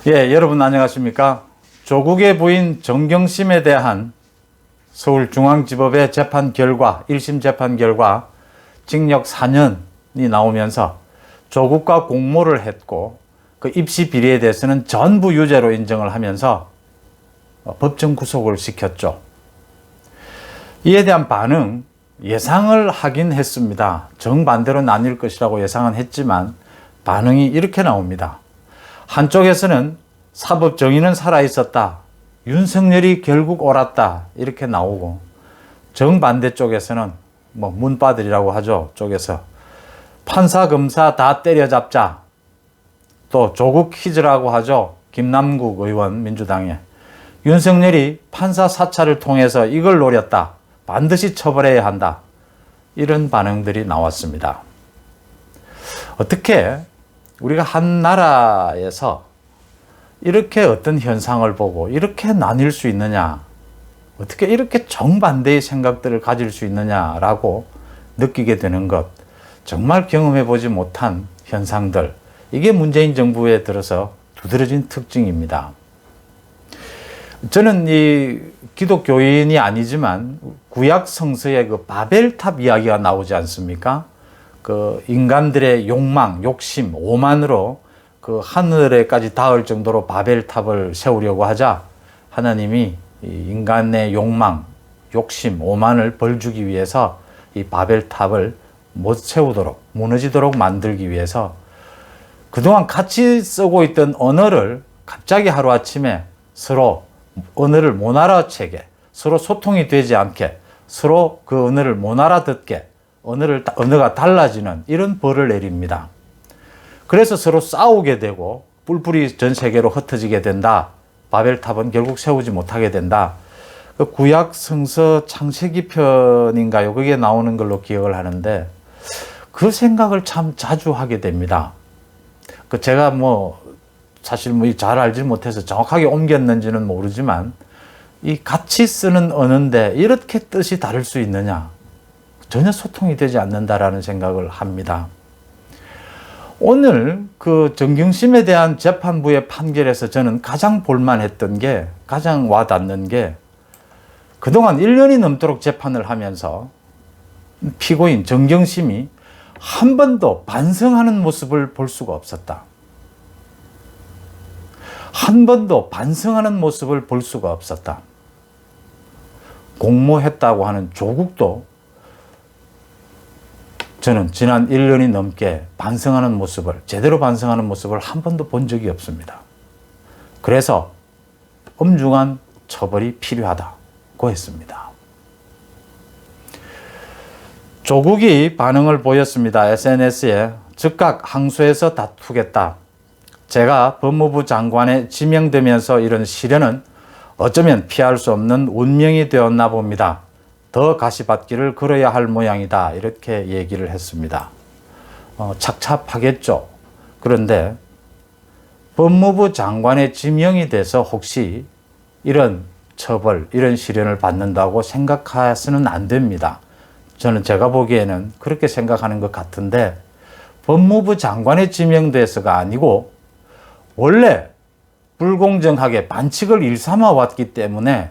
예, 여러분 안녕하십니까? 조국의 부인 정경심에 대한 서울중앙지법의 재판 결과, 1심 재판 결과 징역 4년이 나오면서 조국과 공모를 했고 그 입시 비리에 대해서는 전부 유죄로 인정을 하면서 법정 구속을 시켰죠. 이에 대한 반응 예상을 하긴 했습니다. 정반대로 나뉠 것이라고 예상은 했지만 반응이 이렇게 나옵니다. 한쪽에서는 사법 정의는 살아있었다. 윤석열이 결국 옳았다. 이렇게 나오고 정반대 쪽에서는 문바들이라고 하죠. 쪽에서 판사 검사 다 때려잡자. 또 조국 퀴즈라고 하죠. 김남국 의원 민주당에 윤석열이 판사 사찰을 통해서 이걸 노렸다. 반드시 처벌해야 한다. 이런 반응들이 나왔습니다. 어떻게 우리가 한 나라에서 이렇게 어떤 현상을 보고 이렇게 나뉠 수 있느냐, 어떻게 이렇게 정반대의 생각들을 가질 수 있느냐라고 느끼게 되는 것, 정말 경험해 보지 못한 현상들, 이게 문재인 정부에 들어서 두드러진 특징입니다. 저는 이 기독교인이 아니지만 구약 성서에 그 바벨탑 이야기가 나오지 않습니까? 그 인간들의 욕망, 욕심, 오만으로 그 하늘에까지 닿을 정도로 바벨탑을 세우려고 하자 하나님이 인간의 욕망, 욕심, 오만을 벌주기 위해서 이 바벨탑을 못 세우도록, 무너지도록 만들기 위해서 그동안 같이 쓰고 있던 언어를 갑자기 하루아침에 서로 언어를 못 알아채게, 서로 소통이 되지 않게, 서로 그 언어를 못 알아듣게, 언어가 달라지는 이런 벌을 내립니다. 그래서 서로 싸우게 되고 뿔뿔이 전 세계로 흩어지게 된다. 바벨탑은 결국 세우지 못하게 된다. 그 구약 성서 창세기 편인가요? 그게 나오는 걸로 기억을 하는데 그 생각을 참 자주 하게 됩니다. 그 제가 사실 잘 알지 못해서 정확하게 옮겼는지는 모르지만 이 같이 쓰는 언어인데 이렇게 뜻이 다를 수 있느냐? 전혀 소통이 되지 않는다라는 생각을 합니다. 오늘 그 정경심에 대한 재판부의 판결에서 저는 가장 볼만했던 게, 가장 와닿는 게 그동안 1년이 넘도록 재판을 하면서 피고인 정경심이 한 번도 반성하는 모습을 볼 수가 없었다. 한 번도 반성하는 모습을 볼 수가 없었다. 공모했다고 하는 조국도 저는 지난 1년이 넘게 반성하는 모습을, 제대로 반성하는 모습을 한 번도 본 적이 없습니다. 그래서 엄중한 처벌이 필요하다고 했습니다. 조국이 반응을 보였습니다. SNS에 즉각 항소해서 다투겠다. 제가 법무부 장관에 지명되면서 이런 시련은 어쩌면 피할 수 없는 운명이 되었나 봅니다. 더 가시밭길을 걸어야 할 모양이다. 이렇게 얘기를 했습니다. 착잡하겠죠. 그런데 법무부 장관에 지명이 돼서 혹시 이런 처벌, 이런 시련을 받는다고 생각해서는 안 됩니다. 제가 보기에는 그렇게 생각하는 것 같은데 법무부 장관에 지명돼서가 아니고 원래 불공정하게 반칙을 일삼아 왔기 때문에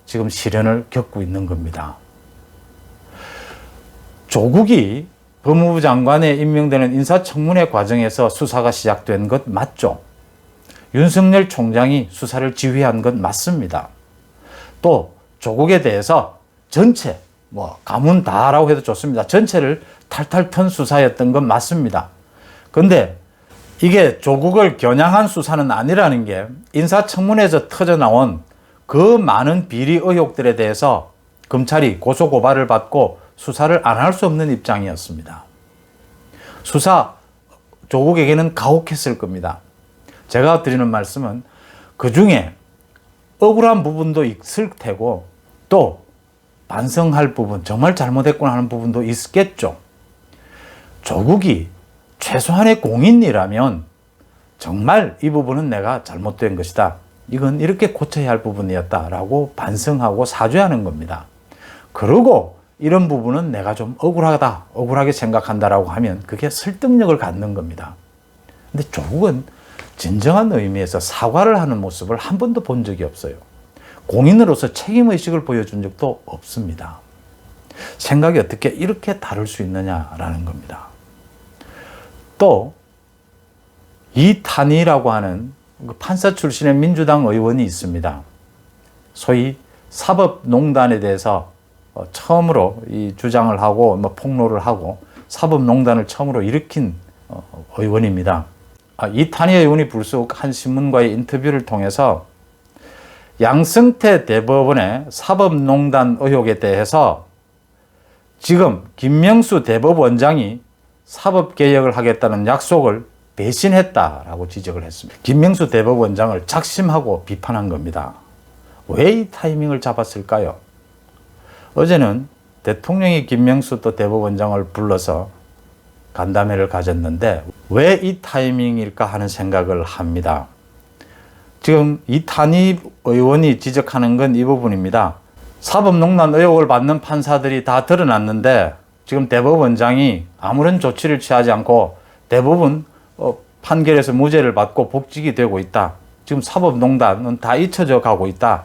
지금 시련을 겪고 있는 겁니다. 조국이 법무부 장관에 임명되는 인사청문회 과정에서 수사가 시작된 것 맞죠? 윤석열 총장이 수사를 지휘한 것 맞습니다. 또 조국에 대해서 전체, 가문 다라고 해도 좋습니다. 전체를 탈탈 턴 수사였던 건 맞습니다. 그런데 이게 조국을 겨냥한 수사는 아니라는 게 인사청문회에서 터져나온 그 많은 비리 의혹들에 대해서 검찰이 고소고발을 받고 수사를 안 할 수 없는 입장이었습니다. 수사, 조국에게는 가혹했을 겁니다. 제가 드리는 말씀은 그 중에 억울한 부분도 있을 테고 또 반성할 부분, 정말 잘못했구나 하는 부분도 있겠죠. 조국이 최소한의 공인이라면 정말 이 부분은 내가 잘못된 것이다. 이건 이렇게 고쳐야 할 부분이었다라고 반성하고 사죄하는 겁니다. 그리고 이런 부분은 내가 좀 억울하게 생각한다라고 하면 그게 설득력을 갖는 겁니다. 근데 조국은 진정한 의미에서 사과를 하는 모습을 한 번도 본 적이 없어요. 공인으로서 책임의식을 보여준 적도 없습니다. 생각이 어떻게 이렇게 다를 수 있느냐라는 겁니다. 또 이탄희라고 하는 판사 출신의 민주당 의원이 있습니다. 소위 사법농단에 대해서 처음으로 이 주장을 하고 폭로를 하고 사법농단을 처음으로 일으킨 의원입니다. 이탄희 의원이 불쑥 한 신문과의 인터뷰를 통해서 양승태 대법원의 사법농단 의혹에 대해서 지금 김명수 대법원장이 사법개혁을 하겠다는 약속을 배신했다라고 지적을 했습니다. 김명수 대법원장을 작심하고 비판한 겁니다. 왜 이 타이밍을 잡았을까요? 어제는 대통령이 김명수 또 대법원장을 불러서 간담회를 가졌는데 왜 이 타이밍일까 하는 생각을 합니다. 지금 이탄희 의원이 지적하는 건 이 부분입니다. 사법농단 의혹을 받는 판사들이 다 드러났는데 지금 대법원장이 아무런 조치를 취하지 않고 대부분 판결에서 무죄를 받고 복직이 되고 있다. 지금 사법농단은 다 잊혀져 가고 있다.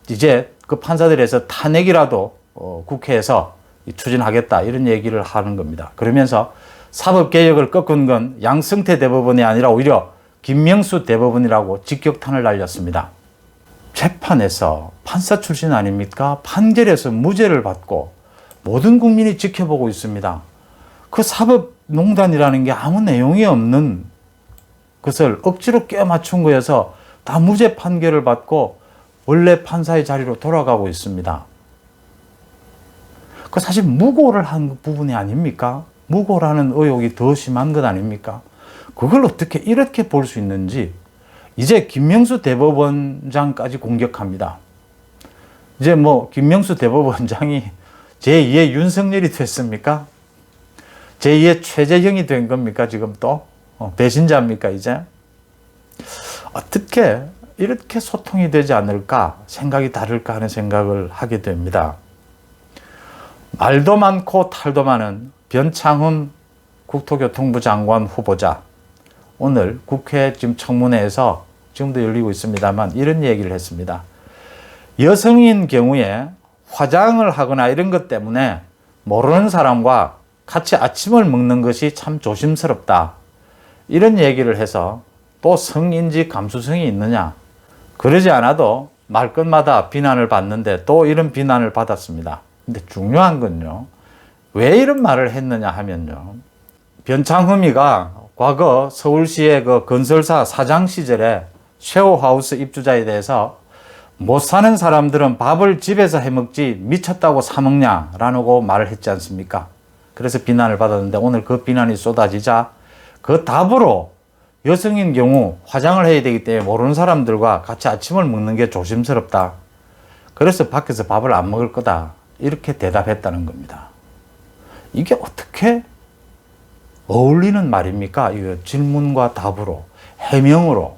이제 그 판사들에서 탄핵이라도 국회에서 추진하겠다 이런 얘기를 하는 겁니다. 그러면서 사법개혁을 꺾은 건 양승태 대법원이 아니라 오히려 김명수 대법원이라고 직격탄을 날렸습니다. 재판에서 판사 출신 아닙니까? 판결에서 무죄를 받고 모든 국민이 지켜보고 있습니다. 그 사법농단이라는 게 아무 내용이 없는 것을 억지로 껴맞춘 거여서 다 무죄 판결을 받고 원래 판사의 자리로 돌아가고 있습니다. 그 사실 무고를 한 부분이 아닙니까? 무고라는 의혹이 더 심한 것 아닙니까? 그걸 어떻게 이렇게 볼 수 있는지 이제 김명수 대법원장까지 공격합니다. 이제 김명수 대법원장이 제2의 윤석열이 됐습니까? 제2의 최재형이 된 겁니까? 지금 또? 배신자입니까? 이제? 어떻게 이렇게 소통이 되지 않을까? 생각이 다를까 하는 생각을 하게 됩니다. 말도 많고 탈도 많은 변창흠 국토교통부 장관 후보자. 오늘 국회 지금 청문회에서 지금도 열리고 있습니다만 이런 얘기를 했습니다. 여성인 경우에 화장을 하거나 이런 것 때문에 모르는 사람과 같이 아침을 먹는 것이 참 조심스럽다. 이런 얘기를 해서 또 성인지 감수성이 있느냐. 그러지 않아도 말끝마다 비난을 받는데 또 이런 비난을 받았습니다. 근데 중요한 건요. 왜 이런 말을 했느냐 하면요. 변창흠이가 과거 서울시의 그 건설사 사장 시절에 쉐어하우스 입주자에 대해서 못 사는 사람들은 밥을 집에서 해먹지 미쳤다고 사먹냐라고 말을 했지 않습니까? 그래서 비난을 받았는데 오늘 그 비난이 쏟아지자 그 답으로 여성인 경우 화장을 해야 되기 때문에 모르는 사람들과 같이 아침을 먹는 게 조심스럽다. 그래서 밖에서 밥을 안 먹을 거다. 이렇게 대답했다는 겁니다. 이게 어떻게 어울리는 말입니까? 이거 질문과 답으로, 해명으로.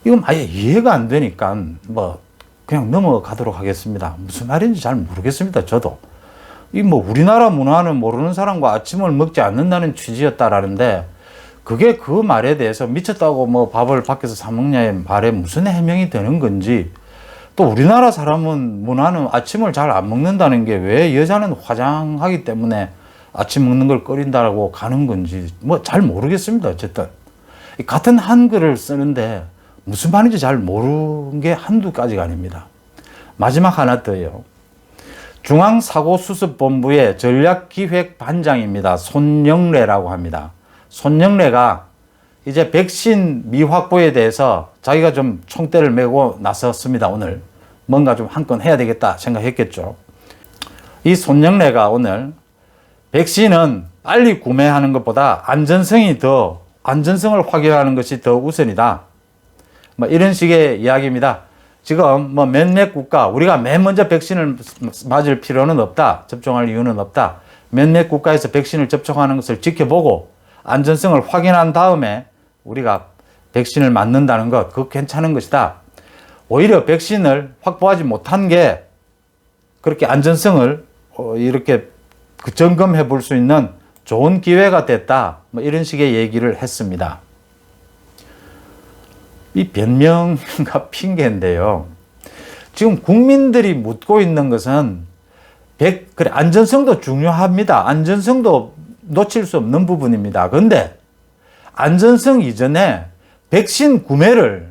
이건 아예 이해가 안 되니까 그냥 넘어가도록 하겠습니다. 무슨 말인지 잘 모르겠습니다. 저도. 우리나라 문화는 모르는 사람과 아침을 먹지 않는다는 취지였다라는데 그게 그 말에 대해서 미쳤다고 밥을 밖에서 사 먹냐의 말에 무슨 해명이 되는 건지 또 우리나라 사람은 문화는 아침을 잘 안 먹는다는 게 왜 여자는 화장하기 때문에 아침 먹는 걸 꺼린다라고 가는 건지 잘 모르겠습니다. 어쨌든 같은 한글을 쓰는데 무슨 말인지 잘 모르는 게 한두 가지가 아닙니다. 마지막 하나 더요. 중앙사고수습본부의 전략기획반장입니다. 손영래라고 합니다. 손영래가 이제 백신 미확보에 대해서 자기가 좀 총대를 메고 나섰습니다. 오늘 뭔가 좀 한 건 해야 되겠다 생각했겠죠. 이 손영래가 오늘 백신은 빨리 구매하는 것보다 안전성을 확인하는 것이 더 우선이다. 이런 식의 이야기입니다. 지금 몇몇 국가, 우리가 맨 먼저 백신을 맞을 필요는 없다. 접종할 이유는 없다. 몇몇 국가에서 백신을 접종하는 것을 지켜보고 안전성을 확인한 다음에 우리가 백신을 맞는다는 것, 그거 괜찮은 것이다. 오히려 백신을 확보하지 못한 게 그렇게 안전성을 이렇게 점검해 볼 수 있는 좋은 기회가 됐다. 이런 식의 얘기를 했습니다. 이 변명과 핑계인데요. 지금 국민들이 묻고 있는 것은 그래, 안전성도 중요합니다. 안전성도 놓칠 수 없는 부분입니다. 그런데 안전성 이전에 백신 구매를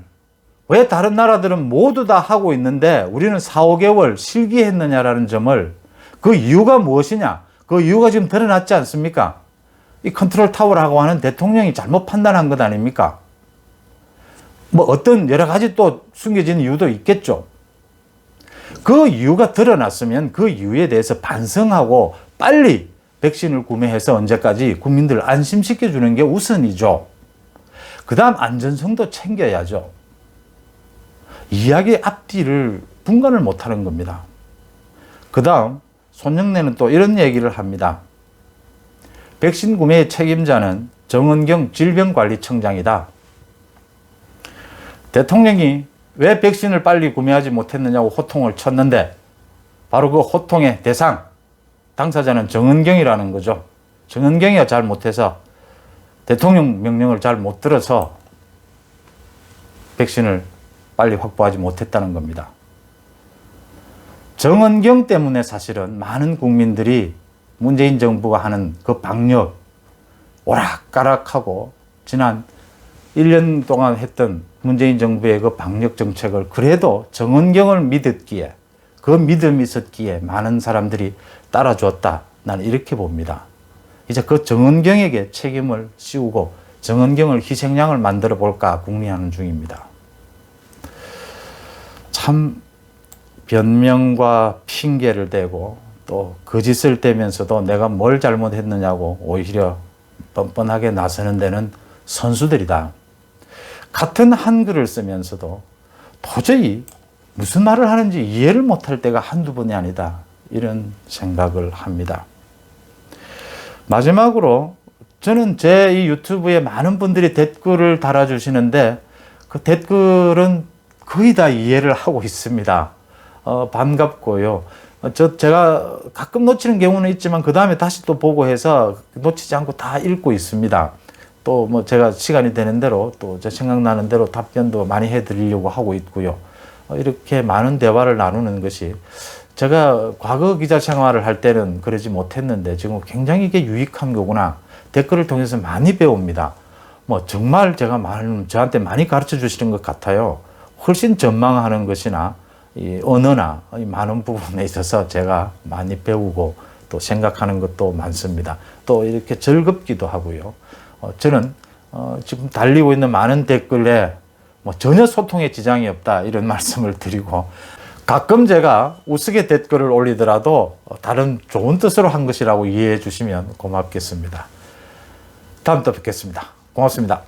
왜 다른 나라들은 모두 다 하고 있는데 우리는 4, 5개월 실기했느냐라는 점을, 그 이유가 무엇이냐? 그 이유가 지금 드러났지 않습니까? 이 컨트롤 타워라고 하는 대통령이 잘못 판단한 것 아닙니까? 뭐 어떤 여러 가지 또 숨겨진 이유도 있겠죠. 그 이유가 드러났으면 그 이유에 대해서 반성하고 빨리 백신을 구매해서 언제까지 국민들을 안심시켜 주는 게 우선이죠. 그 다음 안전성도 챙겨야죠. 이야기의 앞뒤를 분간을 못하는 겁니다. 그 다음 손영래는 또 이런 얘기를 합니다. 백신 구매의 책임자는 정은경 질병관리청장이다. 대통령이 왜 백신을 빨리 구매하지 못했느냐고 호통을 쳤는데 바로 그 호통의 대상, 당사자는 정은경이라는 거죠. 정은경이가 잘 못해서, 대통령 명령을 잘 못 들어서 백신을 빨리 확보하지 못했다는 겁니다. 정은경 때문에 사실은 많은 국민들이 문재인 정부가 하는 그 방역 오락가락하고 지난 1년 동안 했던 문재인 정부의 그 방역 정책을 그래도 정은경을 믿었기에, 그 믿음이 있었기에 많은 사람들이 따라줬다. 나는 이렇게 봅니다. 이제 그 정은경에게 책임을 씌우고 정은경을 희생양을 만들어 볼까 궁리하는 중입니다. 참 변명과 핑계를 대고 또 거짓을 대면서도 내가 뭘 잘못했느냐고 오히려 뻔뻔하게 나서는 데는 선수들이다. 같은 한글을 쓰면서도 도저히 무슨 말을 하는지 이해를 못할 때가 한두 번이 아니다. 이런 생각을 합니다. 마지막으로 저는 제 이 유튜브에 많은 분들이 댓글을 달아주시는데 그 댓글은 거의 다 이해를 하고 있습니다. 반갑고요. 제가 가끔 놓치는 경우는 있지만 그 다음에 다시 또 보고 해서 놓치지 않고 다 읽고 있습니다. 또 뭐 제가 시간이 되는 대로 또 제 생각나는 대로 답변도 많이 해드리려고 하고 있고요. 이렇게 많은 대화를 나누는 것이 제가 과거 기자 생활을 할 때는 그러지 못했는데 지금 굉장히 이게 유익한 거구나. 댓글을 통해서 많이 배웁니다. 뭐 정말 저한테 많이 가르쳐 주시는 것 같아요. 훨씬 전망하는 것이나 이 언어나 이 많은 부분에 있어서 제가 많이 배우고 또 생각하는 것도 많습니다. 또 이렇게 즐겁기도 하고요. 저는 지금 달리고 있는 많은 댓글에 뭐 전혀 소통에 지장이 없다 이런 말씀을 드리고, 가끔 제가 우스개 댓글을 올리더라도 다른 좋은 뜻으로 한 것이라고 이해해 주시면 고맙겠습니다. 다음 또 뵙겠습니다. 고맙습니다.